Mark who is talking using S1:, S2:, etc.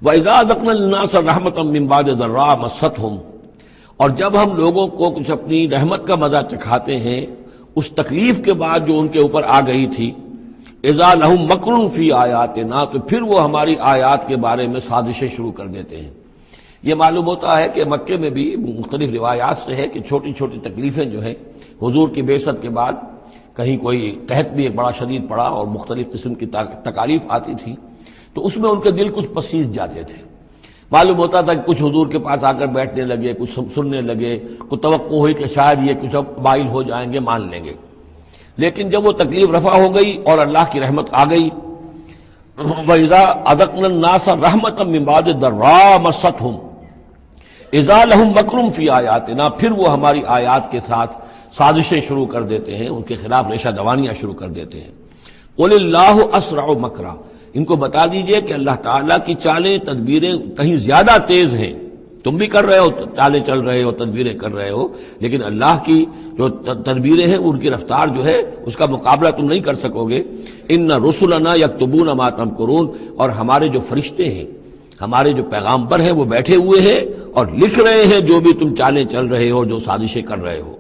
S1: وَإِذَا أَذَقْنَا النَّاسَ رَحْمَةً مِّن بَعْدِ ضَرَّاءٍ مَسَّتْهُمْ، اور جب ہم لوگوں کو کچھ اپنی رحمت کا مزہ چکھاتے ہیں اس تکلیف کے بعد جو ان کے اوپر آ گئی تھی، اذا لہم مکر فی آیاتنا، تو پھر وہ ہماری آیات کے بارے میں سازشیں شروع کر دیتے ہیں۔ یہ معلوم ہوتا ہے کہ مکے میں بھی مختلف روایات سے ہے کہ چھوٹی چھوٹی تکلیفیں جو ہیں حضور کی بعثت کے بعد، کہیں کوئی قحط بھی ایک بڑا شدید پڑا اور مختلف قسم کی تکالیف آتی تھی، تو اس میں ان کے دل کچھ پسیج جاتے تھے۔ معلوم ہوتا تھا کہ کچھ حضور کے پاس آ کر بیٹھنے لگے، کچھ سننے لگے، کوئی توقع ہوئی کہ شاید یہ کچھ اب مائل ہو جائیں گے، مان لیں گے۔ لیکن جب وہ تکلیف رفع ہو گئی اور اللہ کی رحمت آ گئی، وَإِذَا أَذَقْنَا النَّاسَ رَحْمَةً مِّن بَعْدِ ضَرَّاءٍ مَسَّتْهُمْ اذا لہم مکر فی آیاتنا، پھر وہ ہماری آیات کے ساتھ سازشیں شروع کر دیتے ہیں، ان کے خلاف ریشہ دوانیاں شروع کر دیتے ہیں۔ قل اللہ اسرع مکرا، ان کو بتا دیجئے کہ اللہ تعالیٰ کی چالیں تدبیریں کہیں زیادہ تیز ہیں۔ تم بھی کر رہے ہو، چالیں چل رہے ہو، تدبیریں کر رہے ہو، لیکن اللہ کی جو تدبیریں ہیں ان کی رفتار جو ہے اس کا مقابلہ تم نہیں کر سکو گے۔ ان رسلنا یکتبون ما تمکرون، اور ہمارے جو فرشتے ہیں، ہمارے جو پیغامبر ہیں وہ بیٹھے ہوئے ہیں اور لکھ رہے ہیں جو بھی تم چالیں چل رہے ہو، جو سازشیں کر رہے ہو۔